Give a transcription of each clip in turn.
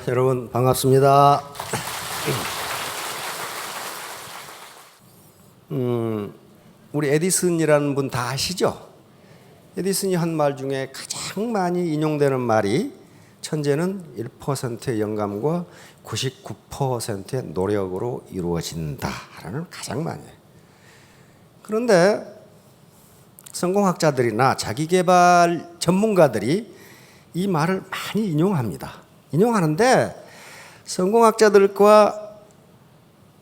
여러분 반갑습니다. 우리 에디슨이라는 분 다 아시죠? 에디슨이 한 말 중에 가장 많이 인용되는 말이 천재는 1%의 영감과 99%의 노력으로 이루어진다라는 가장 많이 해요. 그런데 성공학자들이나 자기계발 전문가들이 이 말을 많이 인용합니다. 인용하는데 성공학자들과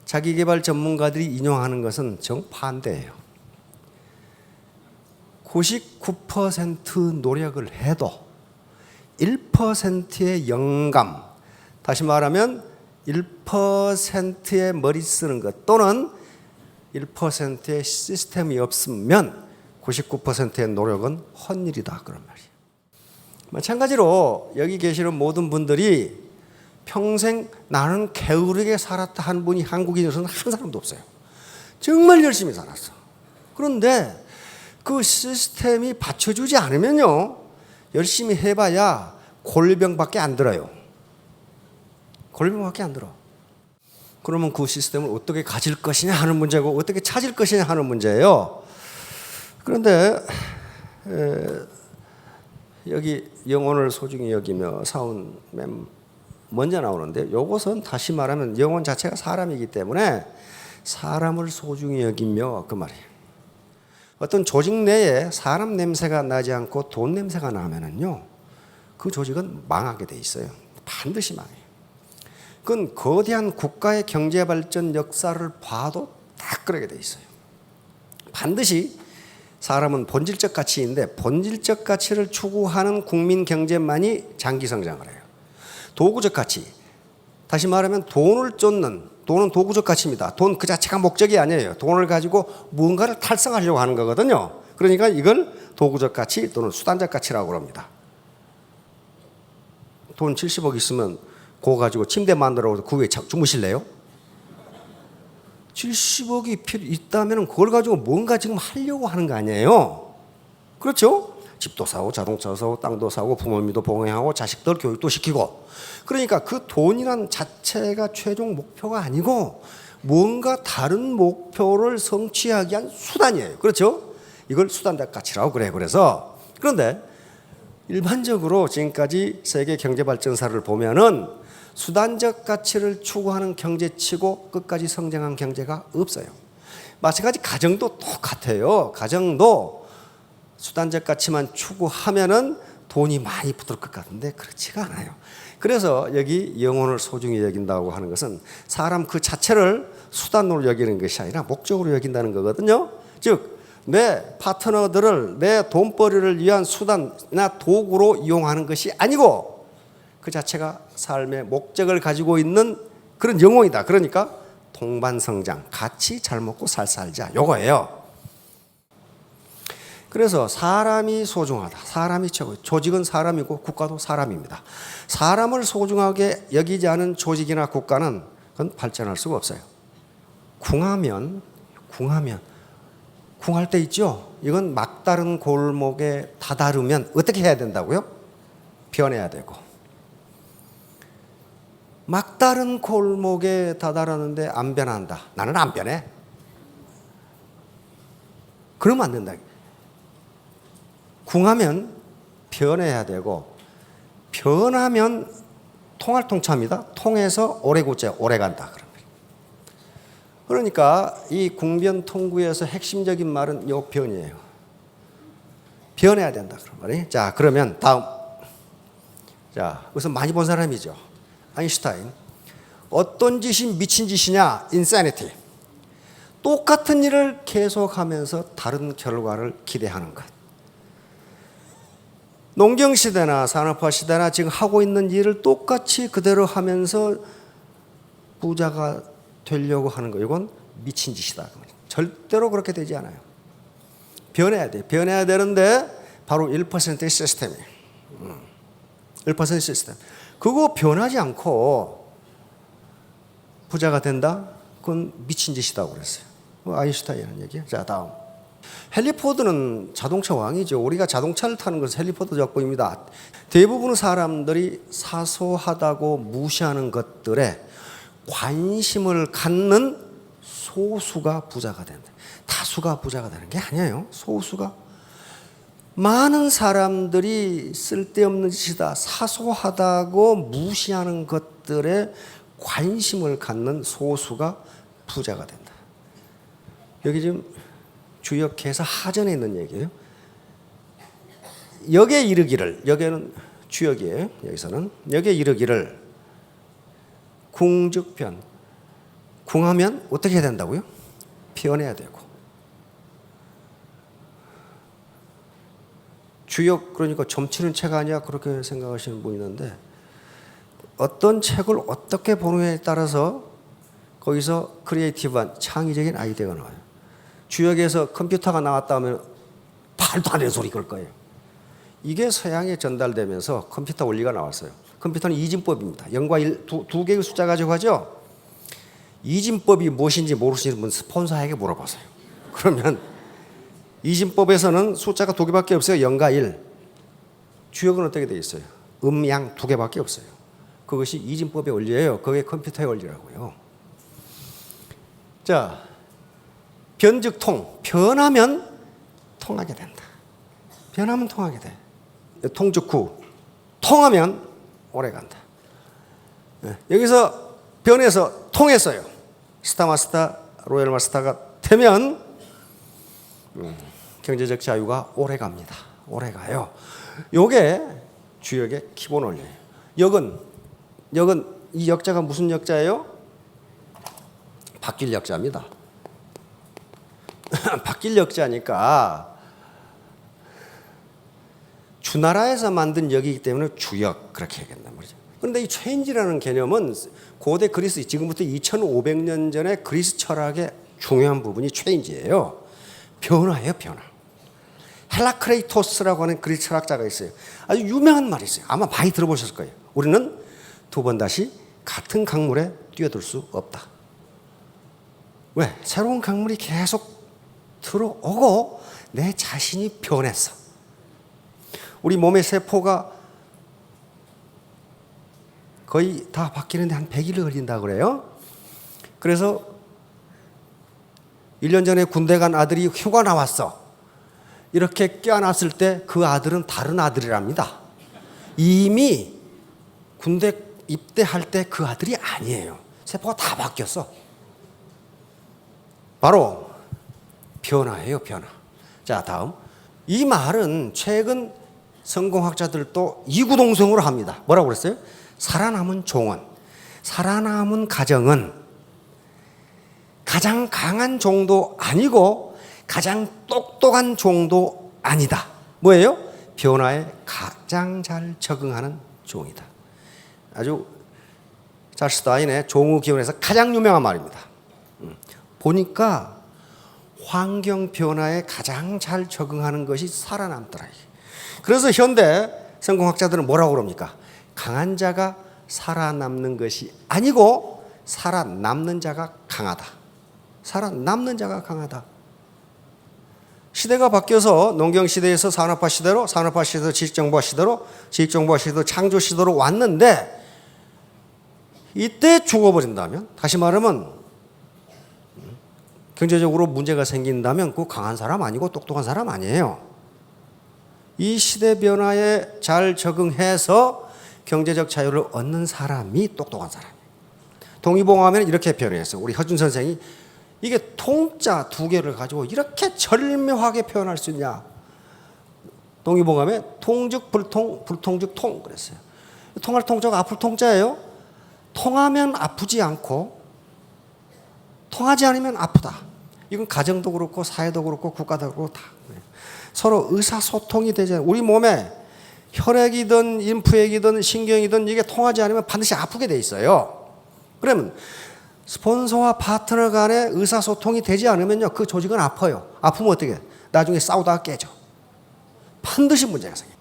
자기계발 전문가들이 인용하는 것은 정반대예요. 99% 노력을 해도 1%의 영감, 다시 말하면 1%의 머리 쓰는 것 또는 1%의 시스템이 없으면 99%의 노력은 헛일이다 그런 말이에요. 마찬가지로 여기 계시는 모든 분들이 평생 나는 게으르게 살았다 한 분이 한국인으로서는 한 사람도 없어요. 정말 열심히 살았어. 그런데 그 시스템이 받쳐주지 않으면요, 열심히 해봐야 골병밖에 안 들어요. 골병밖에 안 들어. 그러면 그 시스템을 어떻게 가질 것이냐 하는 문제고 어떻게 찾을 것이냐 하는 문제예요. 그런데 여기 영혼을 소중히 여기며 사운 맨 먼저 나오는데, 이것은 다시 말하면 영혼 자체가 사람이기 때문에 사람을 소중히 여기며 그 말이에요. 어떤 조직 내에 사람 냄새가 나지 않고 돈 냄새가 나면은요, 그 조직은 망하게 돼 있어요. 반드시 망해요. 그건 거대한 국가의 경제 발전 역사를 봐도 다 그러게 돼 있어요. 반드시 사람은 본질적 가치인데 본질적 가치를 추구하는 국민 경제만이 장기 성장을 해요. 도구적 가치, 다시 말하면 돈을 쫓는, 돈은 도구적 가치입니다. 돈 그 자체가 목적이 아니에요. 돈을 가지고 무언가를 달성하려고 하는 거거든요. 그러니까 이걸 도구적 가치 또는 수단적 가치라고 합니다. 돈 70억 있으면 그거 가지고 침대 만들어 그 위에 주무실래요? 70억이 있다면 그걸 가지고 뭔가 지금 하려고 하는 거 아니에요? 그렇죠? 집도 사고 자동차 사고 땅도 사고 부모님도 봉양하고 자식들 교육도 시키고, 그러니까 그 돈이란 자체가 최종 목표가 아니고 뭔가 다른 목표를 성취하기 위한 수단이에요. 그렇죠? 이걸 수단적 가치라고 그래요. 그런데 일반적으로 지금까지 세계 경제 발전사를 보면은 수단적 가치를 추구하는 경제치고 끝까지 성장한 경제가 없어요. 마찬가지 가정도 똑같아요. 가정도 수단적 가치만 추구하면은 돈이 많이 붙을 것 같은데 그렇지가 않아요. 그래서 여기 영혼을 소중히 여긴다고 하는 것은 사람 그 자체를 수단으로 여기는 것이 아니라 목적으로 여긴다는 거거든요. 즉, 내 파트너들을 내 돈벌이를 위한 수단이나 도구로 이용하는 것이 아니고 그 자체가 삶의 목적을 가지고 있는 그런 영혼이다. 그러니까 동반성장, 같이 잘 먹고 살자, 요거예요. 그래서 사람이 소중하다. 사람이 최고. 조직은 사람이고 국가도 사람입니다. 사람을 소중하게 여기지 않은 조직이나 국가는 그건 발전할 수가 없어요. 궁할 때 있죠. 이건 막다른 골목에 다다르면 어떻게 해야 된다고요? 변해야 되고. 막다른 골목에 다다르는데 안 변한다. 나는 안 변해. 그러면 안 된다. 궁하면 변해야 되고, 변하면 통할통차입니다. 통해서 오래 굳자, 오래 간다. 그러니까 이 궁변통구에서 핵심적인 말은 요 변이에요. 변해야 된다. 그런 말이. 자, 그러면 다음. 자, 우선 많이 본 사람이죠. 아인슈타인. 어떤 짓이 미친 짓이냐? insanity. 똑같은 일을 계속하면서 다른 결과를 기대하는 것. 농경시대나 산업화시대나 지금 하고 있는 일을 똑같이 그대로 하면서 부자가 되려고 하는 거, 이건 미친 짓이다. 절대로 그렇게 되지 않아요. 변해야 돼. 변해야 되는데 바로 1%의 시스템이에요. 1% 시스템. 그거 변하지 않고 부자가 된다? 그건 미친 짓이라고 그랬어요. 아인슈타인 하는 얘기예요. 자, 다음. 헨리 포드는 자동차 왕이죠. 우리가 자동차를 타는 것은 헨리 포드 작품입니다. 대부분의 사람들이 사소하다고 무시하는 것들에 관심을 갖는 소수가 부자가 된다. 다수가 부자가 되는 게 아니에요. 소수가. 많은 사람들이 쓸데없는 짓이다, 사소하다고 무시하는 것들에 관심을 갖는 소수가 부자가 된다. 여기 지금 주역해서 하전에 있는 얘기예요. 역에 이르기를, 여기는 주역이에요. 여기서는 역에 이르기를 궁즉변. 궁하면 어떻게 해야 된다고요? 변해야 되고. 주역, 그러니까 점치는 책 아니야, 그렇게 생각하시는 분이 있는데, 어떤 책을 어떻게 보느냐에 따라서 거기서 크리에이티브한 창의적인 아이디어가 나와요. 주역에서 컴퓨터가 나왔다 하면 말도 안 되는 소리 그럴 거예요. 이게 서양에 전달되면서 컴퓨터 원리가 나왔어요. 컴퓨터는 이진법입니다. 0과 1 두 개의 숫자 가지고 하죠. 이진법이 무엇인지 모르시는 분 스폰서에게 물어보세요. 그러면 이진법에서는 숫자가 두 개밖에 없어요. 0과 1. 주역은 어떻게 되어 있어요? 양 두 개밖에 없어요. 그것이 이진법의 원리예요. 그게 컴퓨터의 원리라고요. 자, 변즉 통. 변하면 통하게 된다. 변하면 통하게 돼. 통즉 후. 통하면 오래 간다. 여기서 변해서 통했어요. 스타마스터, 로얄 마스터가 되면 경제적 자유가 오래 갑니다. 오래 가요. 요게 주역의 기본 원리예요. 역은 이 역자가 무슨 역자예요? 바뀔 역자입니다. 바뀔 역자니까 주나라에서 만든 역이기 때문에 주역 그렇게 얘기한단 말이죠. 그런데 이 체인지라는 개념은 고대 그리스, 지금부터 2500년 전에 그리스 철학의 중요한 부분이 체인지예요. 변화예요, 변화. 헬라크레이토스라고 하는 그리스 철학자가 있어요. 아주 유명한 말이 있어요. 아마 많이 들어보셨을 거예요. 우리는 두 번 다시 같은 강물에 뛰어들 수 없다. 왜? 새로운 강물이 계속 들어오고 내 자신이 변했어. 우리 몸의 세포가 거의 다 바뀌는데 한 100일 걸린다고 그래요. 그래서 1년 전에 군대 간 아들이 휴가 나왔어. 이렇게 껴안았을 때 그 아들은 다른 아들이랍니다. 이미 군대 입대할 때 그 아들이 아니에요. 세포가 다 바뀌었어. 바로 변화예요, 변화. 자, 다음. 이 말은 최근 성공학자들도 이구동성으로 합니다. 뭐라고 그랬어요? 살아남은 종은, 살아남은 가정은 가장 강한 종도 아니고 가장 똑똑한 종도 아니다. 뭐예요? 변화에 가장 잘 적응하는 종이다. 아주 찰스 다윈의 종의 기원에서 가장 유명한 말입니다. 보니까 환경 변화에 가장 잘 적응하는 것이 살아남더라. 그래서 현대 성공학자들은 뭐라고 그럽니까? 강한 자가 살아남는 것이 아니고 살아남는 자가 강하다. 살아남는 자가 강하다. 시대가 바뀌어서 농경시대에서 산업화 시대로, 산업화 시대에서 지식정보화 시대로, 지식정보화 시대로 창조 시대로 왔는데 이때 죽어버린다면, 다시 말하면 경제적으로 문제가 생긴다면 그 강한 사람 아니고 똑똑한 사람 아니에요. 이 시대 변화에 잘 적응해서 경제적 자유를 얻는 사람이 똑똑한 사람이에요. 동의보감에는 이렇게 표현했어요. 우리 허준 선생이 이게 통자 두 개를 가지고 이렇게 절묘하게 표현할 수 있냐. 동의보감에 통즉 불통, 불통즉 통 그랬어요. 통할 통자가 아플 통자예요. 통하면 아프지 않고 통하지 않으면 아프다. 이건 가정도 그렇고 사회도 그렇고 국가도 그렇고 다 서로 의사소통이 되잖아요. 우리 몸에 혈액이든 림프액이든 신경이든 이게 통하지 않으면 반드시 아프게 돼 있어요. 그러면 스폰서와 파트너 간의 의사소통이 되지 않으면요, 그 조직은 아파요. 아프면 어떻게 해? 나중에 싸우다가 깨져. 반드시 문제가 생겨요.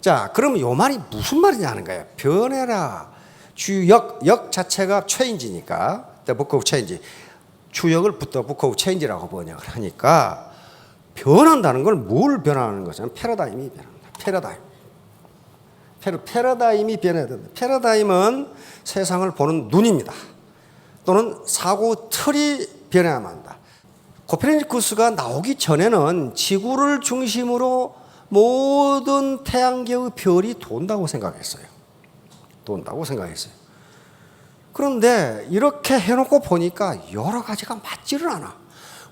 자, 그러면 요 말이 무슨 말이냐는 거예요. 변해라. 역 자체가 체인지니까, The Book of Change. 주역을 The Book of Change라고 번역을 하니까 변한다는 걸 뭘 변하는 거죠? 패러다임이 변합니다. 패러다임이 변해야 된다. 패러다임은 세상을 보는 눈입니다. 또는 사고 틀이 변해야만 한다. 코페르니쿠스가 나오기 전에는 지구를 중심으로 모든 태양계의 별이 돈다고 생각했어요. 그런데 이렇게 해놓고 보니까 여러 가지가 맞지를 않아.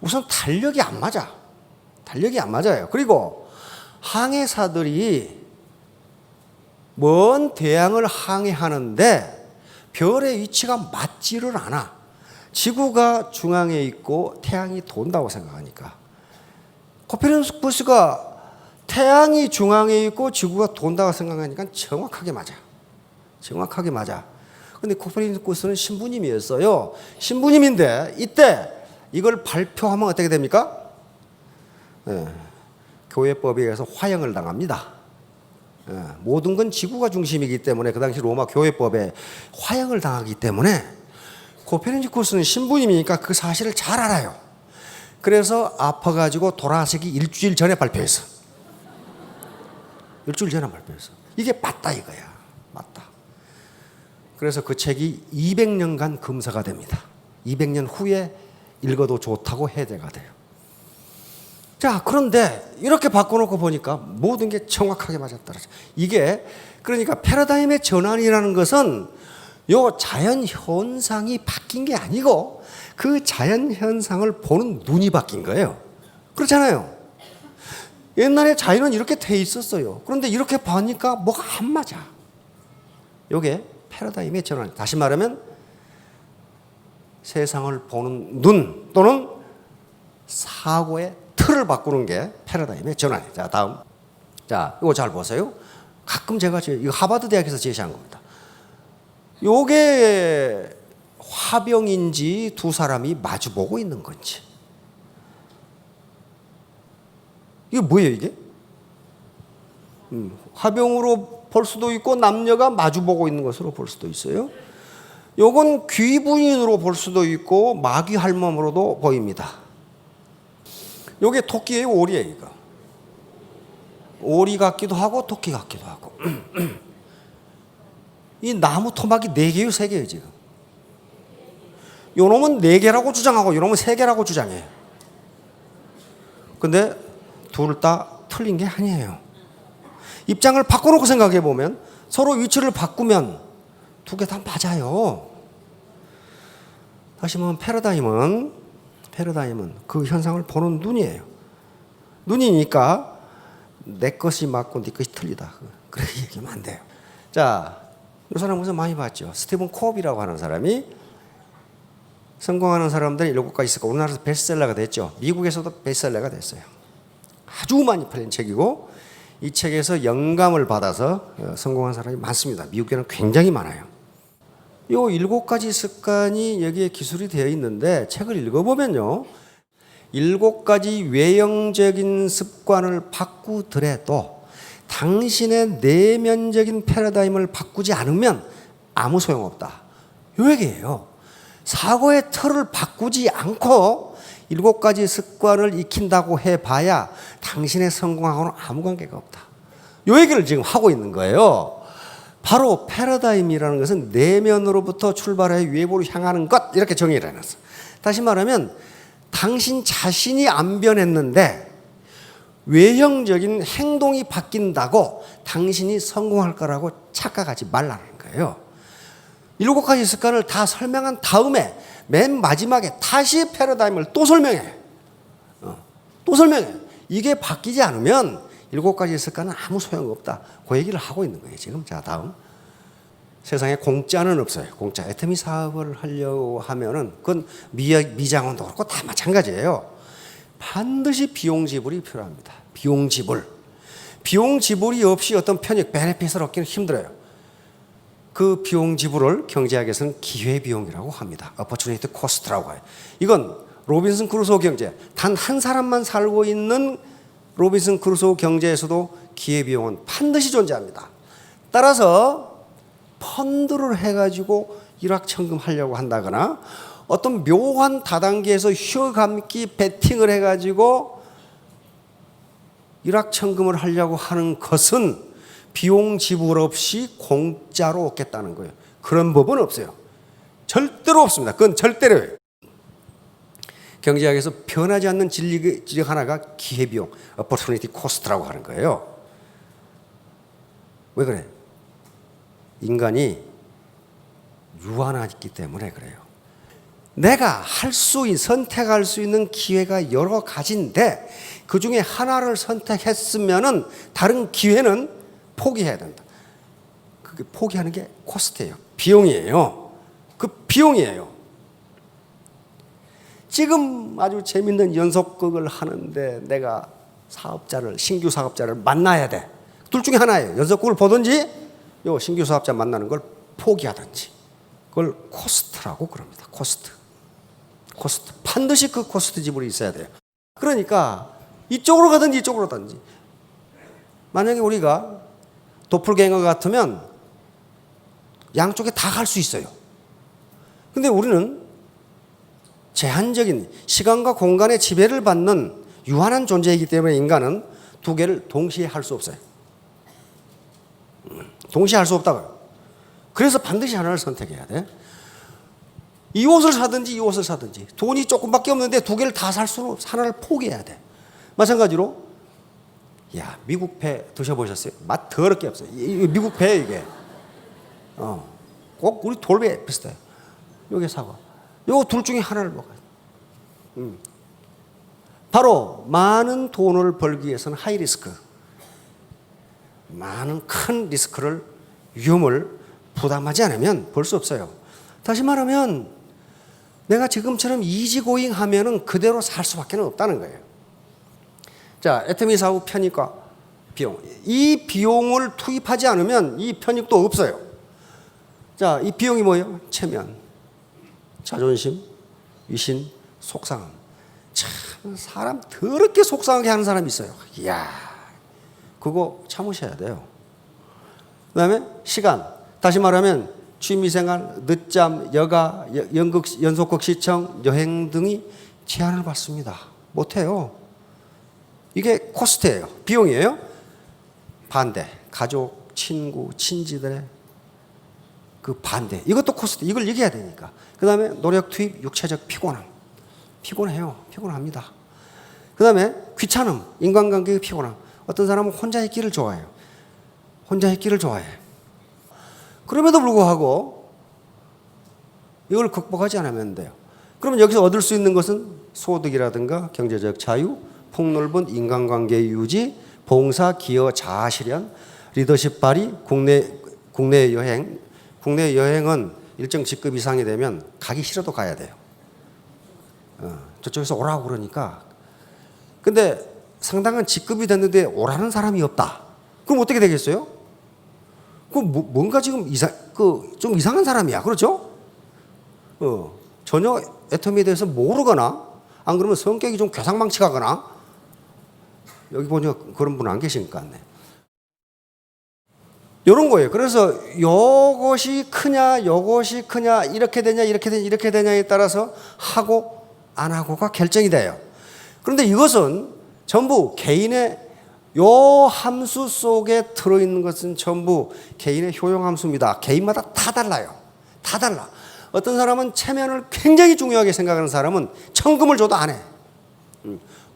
우선 달력이 안 맞아요. 그리고 항해사들이 먼 대양을 항해하는데 별의 위치가 맞지를 않아. 지구가 중앙에 있고 태양이 돈다고 생각하니까. 코페르니쿠스가 태양이 중앙에 있고 지구가 돈다고 생각하니까 정확하게 맞아. 근데 코페르니쿠스는 신부님이었어요. 신부님인데 이때 이걸 발표하면 어떻게 됩니까? 교회법에 의해서 화형을 당합니다. 모든 건 지구가 중심이기 때문에 그 당시 로마 교회법에 화형을 당하기 때문에 코페르니쿠스는 신부님이니까 그 사실을 잘 알아요. 그래서 아파가지고 돌아가시기 일주일 전에 발표했어. 이게 맞다 이거야. 맞다. 그래서 그 책이 200년간 금서가 됩니다. 200년 후에 읽어도 좋다고 해제가 돼요. 자, 그런데 이렇게 바꿔놓고 보니까 모든 게 정확하게 맞았더라고요. 이게 그러니까 패러다임의 전환이라는 것은 요 자연 현상이 바뀐 게 아니고 그 자연 현상을 보는 눈이 바뀐 거예요. 그렇잖아요. 옛날에 자연은 이렇게 돼 있었어요. 그런데 이렇게 보니까 뭐가 안 맞아. 요게 패러다임의 전환. 다시 말하면 세상을 보는 눈 또는 사고의 틀을 바꾸는 게 패러다임의 전환이에요. 자, 다음. 자, 이거 잘 보세요. 가끔 제가 이거 하버드 대학에서 제시한 겁니다. 요게 화병인지 두 사람이 마주보고 있는 건지. 이게 뭐예요, 이게? 화병으로 볼 수도 있고 남녀가 마주보고 있는 것으로 볼 수도 있어요. 요건 귀부인으로 볼 수도 있고 마귀 할멈으로도 보입니다. 요게 토끼예요, 오리예요, 이거? 오리 같기도 하고 토끼 같기도 하고. 이 나무 토막이 4개요, 3개요, 지금? 요놈은 4개라고 주장하고 요놈은 3개라고 주장해요. 근데 둘 다 틀린 게 아니에요. 입장을 바꿔놓고 생각해 보면 서로 위치를 바꾸면 두 개 다 맞아요. 다시 말하면 패러다임은 그 현상을 보는 눈이에요. 눈이니까 내 것이 맞고 네 것이 틀리다. 그렇게 얘기하면 안 돼요. 자, 이 사람 무슨 많이 봤죠. 스티븐 콥이라고 하는 사람이 성공하는 사람들이 7가지 있었고 우리나라에서 베스트셀러가 됐죠. 미국에서도 베스트셀러가 됐어요. 아주 많이 팔린 책이고 이 책에서 영감을 받아서 성공한 사람이 많습니다. 미국에는 굉장히 많아요. 이 7가지 습관이 여기에 기술이 되어 있는데 책을 읽어보면요. 7가지 외형적인 습관을 바꾸더라도 당신의 내면적인 패러다임을 바꾸지 않으면 아무 소용없다. 요 얘기예요. 사고의 틀을 바꾸지 않고 7가지 습관을 익힌다고 해봐야 당신의 성공하고는 아무 관계가 없다. 요 얘기를 지금 하고 있는 거예요. 바로 패러다임이라는 것은 내면으로부터 출발해 외부로 향하는 것, 이렇게 정의를 해놨어. 다시 말하면 당신 자신이 안 변했는데 외형적인 행동이 바뀐다고 당신이 성공할 거라고 착각하지 말라는 거예요. 7가지 습관을 다 설명한 다음에 맨 마지막에 다시 패러다임을 또 설명해. 이게 바뀌지 않으면 7가지 습관은 아무 소용없다. 그 얘기를 하고 있는 거예요, 지금. 자, 다음. 세상에 공짜는 없어요. 공짜. 애터미 사업을 하려고 하면은 그건 미장원도 그렇고 다 마찬가지예요. 반드시 비용 지불이 필요합니다. 비용 지불이 없이 어떤 편익, 베네핏을 얻기는 힘들어요. 그 비용 지불을 경제학에서는 기회비용이라고 합니다. opportunity cost라고 해요. 이건 로빈슨 크루소 경제, 단 한 사람만 살고 있는 로빈슨 크루소 경제에서도 기회비용은 반드시 존재합니다. 따라서 펀드를 해가지고 일확천금 하려고 한다거나 어떤 묘한 다단계에서 휘어감기 베팅을 해가지고 일확천금을 하려고 하는 것은 비용 지불 없이 공짜로 얻겠다는 거예요. 그런 법은 없어요. 절대로 없습니다. 그건 절대로예요. 경제학에서 변하지 않는 진리 하나가 기회비용, opportunity cost라고 하는 거예요. 왜 그래? 인간이 유한하기 때문에 그래요. 내가 선택할 수 있는 기회가 여러 가지인데 그 중에 하나를 선택했으면은 다른 기회는 포기해야 된다. 그게 포기하는 게 코스트예요. 비용이에요. 그 비용이에요. 지금 아주 재밌는 연속극을 하는데 내가 신규 사업자를 만나야 돼. 둘 중에 하나예요. 연속극을 보든지 요 신규 사업자 만나는 걸 포기하든지. 그걸 코스트라고 그럽니다. 코스트. 반드시 그 코스트 지불이 있어야 돼요. 그러니까 이쪽으로 가든지 이쪽으로 가든지. 만약에 우리가 도플갱어 같으면 양쪽에 다 갈 수 있어요. 근데 우리는 제한적인 시간과 공간의 지배를 받는 유한한 존재이기 때문에 인간은 두 개를 동시에 할 수 없어요. 동시에 할 수 없다고요. 그래서 반드시 하나를 선택해야 돼. 이 옷을 사든지 이 옷을 사든지 돈이 조금밖에 없는데 두 개를 다 살 수는 없어. 하나를 포기해야 돼. 마찬가지로 미국 배 드셔보셨어요? 맛 더럽게 없어요. 미국 배 이게. 꼭 우리 돌배 비슷해요. 요게 사과. 요 둘 중에 하나를 먹어야 돼. 바로 많은 돈을 벌기 위해서는 하이 리스크. 많은 큰 리스크를 위험을 부담하지 않으면 벌 수 없어요. 다시 말하면 내가 지금처럼 이지고잉 하면은 그대로 살 수밖에 없다는 거예요. 자, 애터미 사후 편입과 비용. 이 비용을 투입하지 않으면 이 편입도 없어요. 자, 이 비용이 뭐예요? 체면, 자존심, 위신, 속상함. 참 사람 더럽게 속상하게 하는 사람이 있어요. 이야, 그거 참으셔야 돼요. 그다음에 시간. 다시 말하면 취미생활, 늦잠, 여가, 연속극 시청, 여행 등이 제한을 받습니다. 못해요. 이게 코스트예요. 비용이에요. 반대. 가족, 친구, 친지들의 그 반대. 이것도 코스트. 이걸 얘기해야 되니까. 그 다음에 노력 투입, 육체적 피곤함. 피곤해요. 피곤합니다. 그 다음에 귀찮음, 인간관계의 피곤함. 어떤 사람은 혼자 있기를 좋아해요. 혼자 있기를 좋아해. 그럼에도 불구하고 이걸 극복하지 않으면 돼요. 그러면 여기서 얻을 수 있는 것은 소득이라든가 경제적 자유, 폭넓은 인간관계 유지, 봉사, 기여, 자아 실현, 리더십 발휘, 국내 여행. 국내 여행은 일정 직급 이상이 되면 가기 싫어도 가야 돼요. 저쪽에서 오라고 그러니까. 근데 상당한 직급이 됐는데 오라는 사람이 없다. 그럼 어떻게 되겠어요? 그럼 뭔가 지금 좀 이상한 사람이야. 그렇죠? 전혀 애터미에 대해서 모르거나, 안 그러면 성격이 좀 괴상망측하거나, 여기 보니까 그런 분 안 계시니까. 네. 이런 거예요. 그래서 요것이 크냐, 이렇게 되냐, 이렇게 되냐에 따라서 하고 안 하고가 결정이 돼요. 그런데 이것은 전부 개인의 요 함수 속에 들어있는 것은 전부 개인의 효용 함수입니다. 개인마다 다 달라요. 다 달라. 어떤 사람은 체면을 굉장히 중요하게 생각하는 사람은 천금을 줘도 안 해.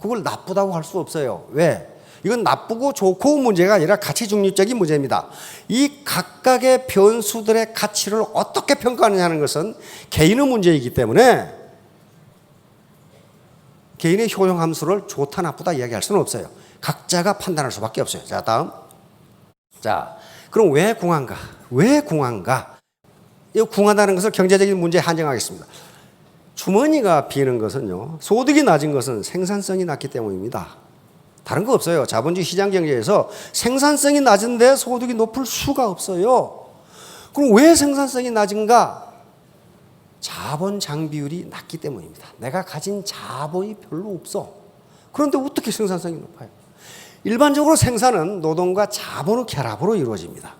그걸 나쁘다고 할 수 없어요. 왜? 이건 나쁘고 좋고 문제가 아니라 가치 중립적인 문제입니다. 이 각각의 변수들의 가치를 어떻게 평가하느냐는 것은 개인의 문제이기 때문에 개인의 효용 함수를 좋다 나쁘다 이야기할 수는 없어요. 각자가 판단할 수밖에 없어요. 자, 다음. 자, 그럼 왜 궁한가? 왜 궁한가? 이 궁하다는 것을 경제적인 문제에 한정하겠습니다. 주머니가 비는 것은요, 소득이 낮은 것은 생산성이 낮기 때문입니다. 다른 거 없어요. 자본주의 시장 경제에서 생산성이 낮은데 소득이 높을 수가 없어요. 그럼 왜 생산성이 낮은가? 자본 장비율이 낮기 때문입니다. 내가 가진 자본이 별로 없어. 그런데 어떻게 생산성이 높아요? 일반적으로 생산은 노동과 자본의 결합으로 이루어집니다.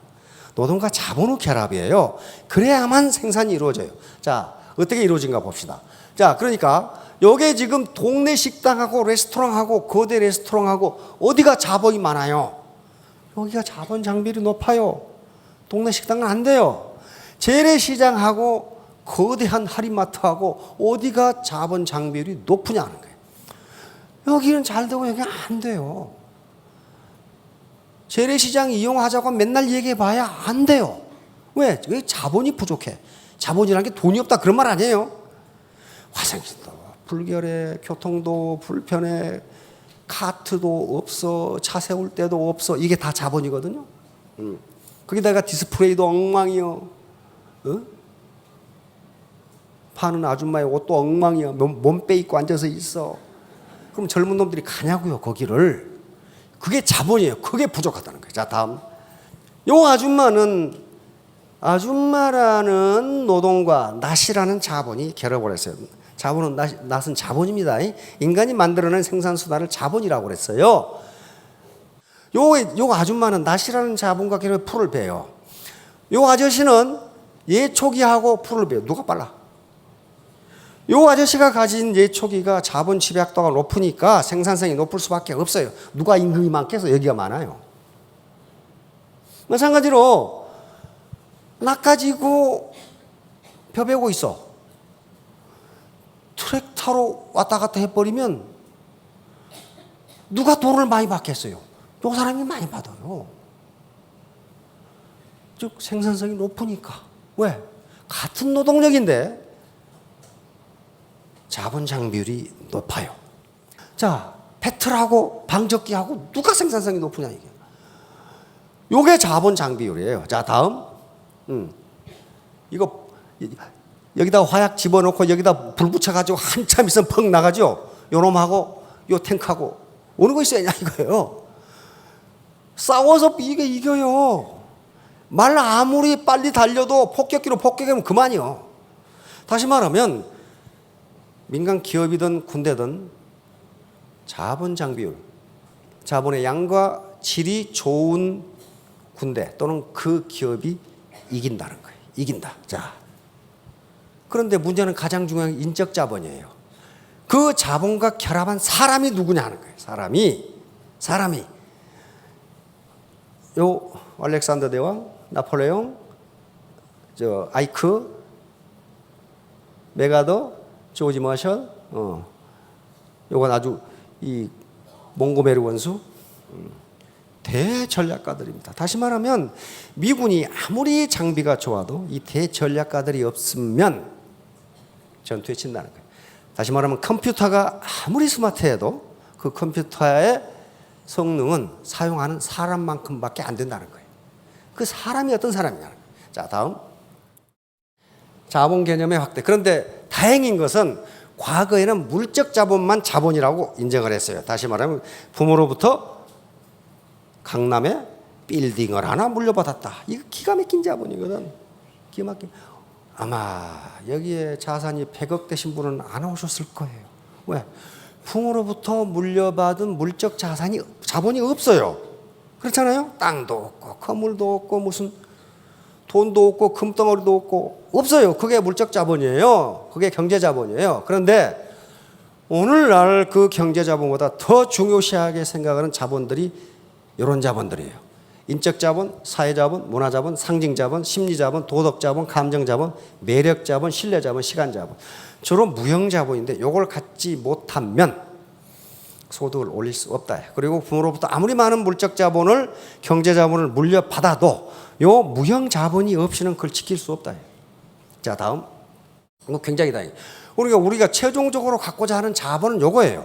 노동과 자본의 결합이에요. 그래야만 생산이 이루어져요. 자, 어떻게 이루어진가 봅시다. 자, 그러니까 여기 지금 동네 식당하고 레스토랑하고 거대 레스토랑하고 어디가 자본이 많아요? 여기가 자본 장비율이 높아요. 동네 식당은 안 돼요. 재래시장하고 거대한 할인마트하고 어디가 자본 장비율이 높으냐 하는 거예요. 여기는 잘 되고 여기는 안 돼요. 재래시장 이용하자고 맨날 얘기해봐야 안 돼요. 왜? 왜 자본이 부족해? 자본이라는 게 돈이 없다 그런 말 아니에요. 화장실도 불결해, 교통도 불편해, 카트도 없어, 차 세울 때도 없어. 이게 다 자본이거든요. 거기다가 디스플레이도 엉망이요. 파는 아줌마의 옷도 엉망이야. 몸 빼입고 앉아서 있어. 그럼 젊은 놈들이 가냐고요, 거기를. 그게 자본이에요. 그게 부족하다는 거예요. 자, 다음. 요 아줌마라는 노동과 낫이라는 자본이 결합을 했어요. 자본은 낫은 자본입니다. 인간이 만들어낸 생산수단을 자본이라고 그랬어요. 요 아줌마는 낫이라는 자본과 결합해 풀을 베요. 요 아저씨는 예초기하고 풀을 베요. 누가 빨라? 요 아저씨가 가진 예초기가 자본 집약도가 높으니까 생산성이 높을 수밖에 없어요. 누가 임금이 많겠어? 여기가 많아요. 마찬가지로 낫 가지고 벼 베고 있어. 트랙터로 왔다 갔다 해버리면 누가 돈을 많이 받겠어요? 요 사람이 많이 받아요. 즉 생산성이 높으니까. 왜? 같은 노동력인데 자본 장비율이 높아요. 자, 배틀하고 방적기하고 누가 생산성이 높으냐 이게. 요게 자본 장비율이에요. 자, 다음. 이거 여기다 화약 집어넣고 여기다 불 붙여가지고 한참 있으면 펑 나가죠. 요놈하고 요 탱크하고 어느 거 있어야 하냐 이거예요. 싸워서 이게 이겨요. 말 아무리 빨리 달려도 폭격기로 폭격하면 그만이요. 다시 말하면 민간 기업이든 군대든 자본 장비율, 자본의 양과 질이 좋은 군대 또는 그 기업이 이긴다는 거예요. 이긴다. 자, 그런데 문제는 가장 중요한 인적 자본이에요. 그 자본과 결합한 사람이 누구냐 하는 거예요. 사람이 요 알렉산더 대왕, 나폴레옹, 아이크, 메가더, 조지 머셜, 요건 아주 이 몽고메르 원수 대전략가들입니다. 다시 말하면 미군이 아무리 장비가 좋아도 이 대전략가들이 없으면 전투에 진다는 거예요. 다시 말하면 컴퓨터가 아무리 스마트해도 그 컴퓨터의 성능은 사용하는 사람만큼밖에 안 된다는 거예요. 그 사람이 어떤 사람이냐는 거예요. 자, 다음. 자본 개념의 확대. 그런데 다행인 것은 과거에는 물적 자본만 자본이라고 인정을 했어요. 다시 말하면 부모로부터 강남에 빌딩을 하나 물려받았다. 이거 기가 막힌 자본이거든. 기가 막힌. 아마 여기에 자산이 100억 되신 분은 안 오셨을 거예요. 왜? 부모로부터 물려받은 물적 자본이 없어요. 그렇잖아요? 땅도 없고 건물도 없고 무슨 돈도 없고 금덩어리도 없고 없어요. 그게 물적 자본이에요. 그게 경제 자본이에요. 그런데 오늘날 그 경제 자본보다 더 중요시하게 생각하는 자본들이 이런 자본들이에요. 인적 자본, 사회 자본, 문화 자본, 상징 자본, 심리 자본, 도덕 자본, 감정 자본, 매력 자본, 신뢰 자본, 시간 자본. 주로 무형 자본인데 이걸 갖지 못하면 소득을 올릴 수 없다. 그리고 부모로부터 아무리 많은 물적 자본을 경제 자본을 물려받아도 요 무형 자본이 없이는 그걸 지킬 수 없다. 자, 다음. 이거 굉장히 다행이에요. 우리가 최종적으로 갖고자 하는 자본은 요거예요.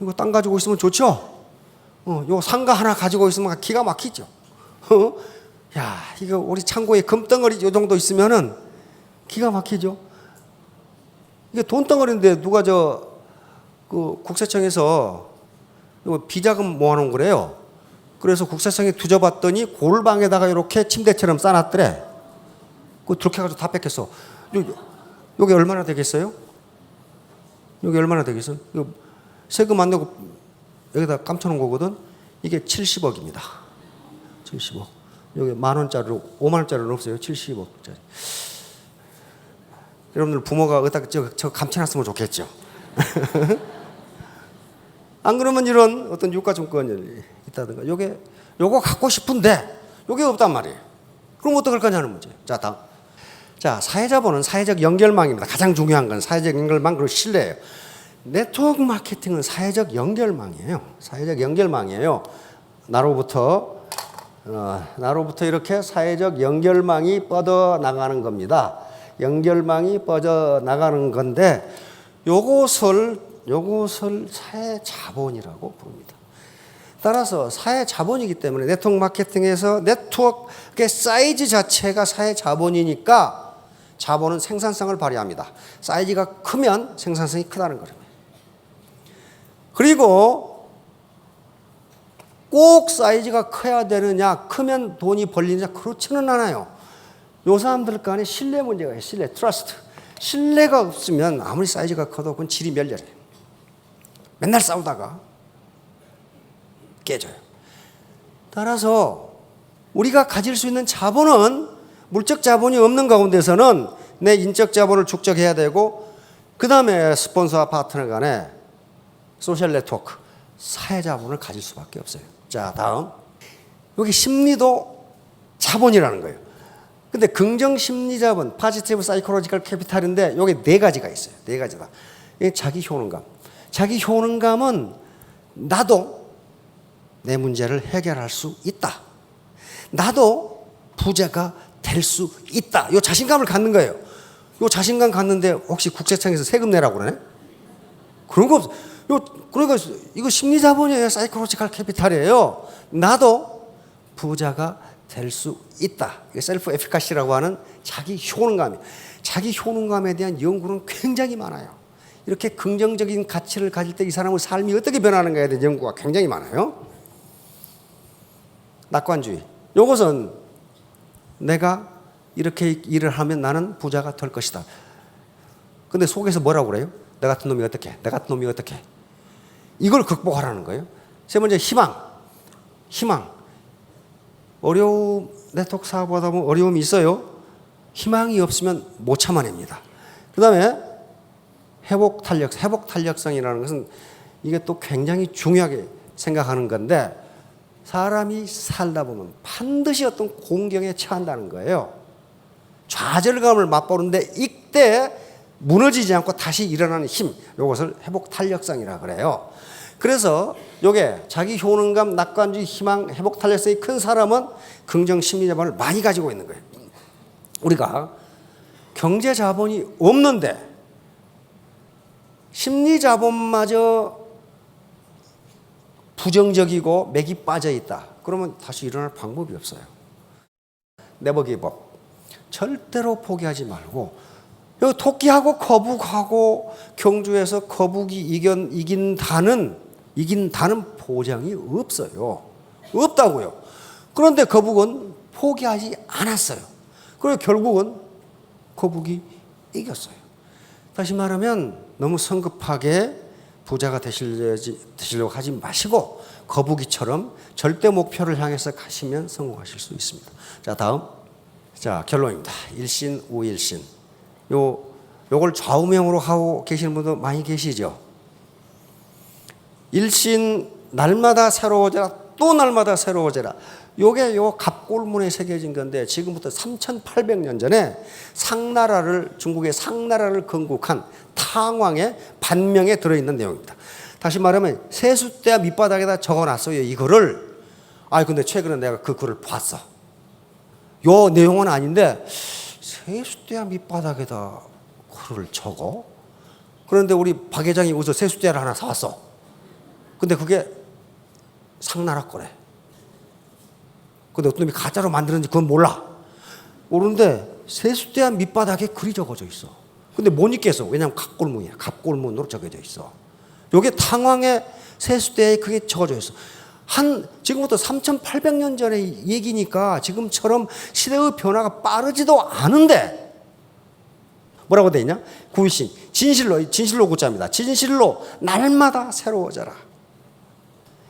이거 땅 가지고 있으면 좋죠? 요 상가 하나 가지고 있으면 기가 막히죠. 야, 이거 우리 창고에 금덩어리 요 정도 있으면은 기가 막히죠. 이게 돈덩어리인데 누가 그 국세청에서 이거 비자금 모아놓은 거래요. 그래서 국세청에 뒤져봤더니 골방에다가 이렇게 침대처럼 싸놨더래. 그렇게 해가지고 다 뺏겼어. 여기 얼마나 되겠어요? 여기 얼마나 되겠어요? 이거 세금 안 내고 여기다 감춰놓은 거거든. 이게 70억입니다. 70억. 여기 10,000원짜리로 50,000원짜리는 없어요. 70억짜리. 여러분들 부모가 어디다 저 감춰놨으면 좋겠죠. 안 그러면 이런 어떤 유가증권이 있다든가 요거 갖고 싶은데 요게 없단 말이에요. 그럼 어떡할 거냐는 문제. 자, 다음. 자, 사회자본은 사회적 연결망입니다. 가장 중요한 건 사회적 연결망 그리고 신뢰예요. 네트워크 마케팅은 사회적 연결망이에요. 사회적 연결망이에요. 나로부터 이렇게 사회적 연결망이 뻗어 나가는 겁니다. 연결망이 뻗어 나가는 건데 요것을 사회 자본이라고 부릅니다. 따라서 사회 자본이기 때문에 네트워크 마케팅에서 네트워크의 사이즈 자체가 사회 자본이니까 자본은 생산성을 발휘합니다. 사이즈가 크면 생산성이 크다는 거예요. 그리고 꼭 사이즈가 커야 되느냐, 크면 돈이 벌리느냐, 그렇지는 않아요. 요 사람들 간에 신뢰 문제가 있어요. 신뢰, 트러스트. 신뢰가 없으면 아무리 사이즈가 커도 그건 질이 멸렬해요. 맨날 싸우다가 깨져요. 따라서 우리가 가질 수 있는 자본은 물적 자본이 없는 가운데서는 내 인적 자본을 축적해야 되고 그 다음에 스폰서와 파트너 간에 소셜 네트워크, 사회 자본을 가질 수밖에 없어요. 자, 다음. 여기 심리도 자본이라는 거예요. 근데 긍정 심리 자본, 포지티브 사이콜로지컬 캐피탈인데 여기 네 가지가 있어요. 네 가지다. 자기 효능감. 자기 효능감은 나도 내 문제를 해결할 수 있다. 나도 부자가 될 수 있다. 이 자신감을 갖는 거예요. 이 자신감 갖는데 혹시 국세청에서 세금 내라고 그러네? 그런 거 없어. 그러니까 이거 심리 자본이에요. 사이콜로지컬 캐피탈이에요. 나도 부자가 될 수 있다. 이게 셀프 에피카시라고 하는 자기 효능감이에요. 자기 효능감에 대한 연구는 굉장히 많아요. 이렇게 긍정적인 가치를 가질 때 이 사람의 삶이 어떻게 변하는가에 대한 연구가 굉장히 많아요. 낙관주의. 이것은 내가 이렇게 일을 하면 나는 부자가 될 것이다. 근데 속에서 뭐라고 그래요? 나 같은 놈이 어떻게? 나 같은 놈이 어떻게? 이걸 극복하라는 거예요. 세 번째, 희망. 어려움, 네트워크 사업하다 보면 어려움이 있어요. 희망이 없으면 못 참아냅니다. 그 다음에 회복 탄력성이라는 것은 이게 또 굉장히 중요하게 생각하는 건데 사람이 살다 보면 반드시 어떤 공경에 처한다는 거예요. 좌절감을 맛보는데 이때 무너지지 않고 다시 일어나는 힘, 이것을 회복 탄력성이라 그래요. 그래서 이게 자기 효능감, 낙관주의, 희망, 회복 탄력성이 큰 사람은 긍정 심리 자본을 많이 가지고 있는 거예요. 우리가 경제 자본이 없는데 심리 자본마저 부정적이고 맥이 빠져 있다. 그러면 다시 일어날 방법이 없어요. 네버 기브 업. 절대로 포기하지 말고 여기 토끼하고 거북하고 경주에서 거북이 이긴다는 보장이 없어요. 없다고요. 그런데 거북은 포기하지 않았어요. 그리고 결국은 거북이 이겼어요. 다시 말하면 너무 성급하게 부자가 되시려고 하지 마시고 거북이처럼 절대 목표를 향해서 가시면 성공하실 수 있습니다. 자, 다음. 자, 결론입니다. 일신, 우일신. 요걸 좌우명으로 하고 계시는 분도 많이 계시죠. 일신, 날마다 새로워져라, 또 날마다 새로워져라. 요게 요 갑골문에 새겨진 건데 지금부터 3,800년 전에 중국의 상나라를 건국한 탕왕의 반명에 들어있는 내용입니다. 다시 말하면 세숫대야 밑바닥에다 적어놨어요. 이거를. 근데 최근에 내가 그 글을 봤어. 요 내용은 아닌데 세숫대야 밑바닥에다 글을 적어? 그런데 우리 박 회장이 어디서 세숫대야를 하나 사왔어. 근데 그게 상나라 거래. 근데 어떤 놈이 가짜로 만들었는지 그건 몰라. 모르는데 세숫대야 밑바닥에 글이 적어져 있어. 근데 못 읽겠어. 왜냐하면 갑골문이야. 갑골문으로 적어져 있어. 요게 탕왕의 세숫대야에 그게 적어져 있어. 지금부터 3,800년 전의 얘기니까 지금처럼 시대의 변화가 빠르지도 않은데 뭐라고 돼 있냐? 구일신, 진실로 구자입니다. 진실로 날마다 새로워져라.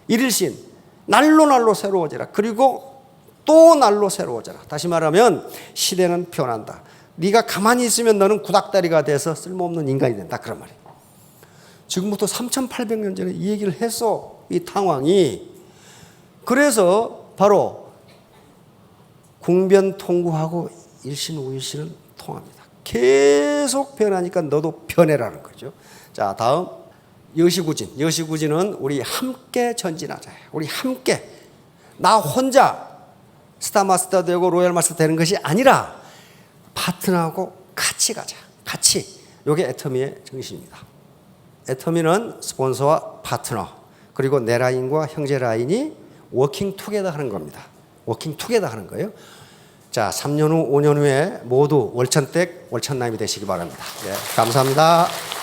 일일신, 날로 새로워져라. 그리고 또 날로 새로워져라. 다시 말하면 시대는 변한다. 네가 가만히 있으면 너는 구닥다리가 돼서 쓸모없는 인간이 된다. 그런 말이에요. 지금부터 3,800년 전에 이 얘기를 했어. 이 탕왕이. 그래서 바로 궁변통구하고 일신우일신은 통합니다. 계속 변하니까 너도 변해라는 거죠. 자, 다음 여시구진. 여시구진은 우리 함께 전진하자. 우리 함께. 나 혼자 스타마스터 되고 로얄 마스터 되는 것이 아니라 파트너하고 같이 가자. 같이. 이게 애터미의 정신입니다. 애터미는 스폰서와 파트너 그리고 내 라인과 형제 라인이 워킹 투게더 하는 겁니다. 워킹 투게더 하는 거예요. 자, 3년 후, 5년 후에 모두 월천댁, 월천남이 되시기 바랍니다. 예, 감사합니다.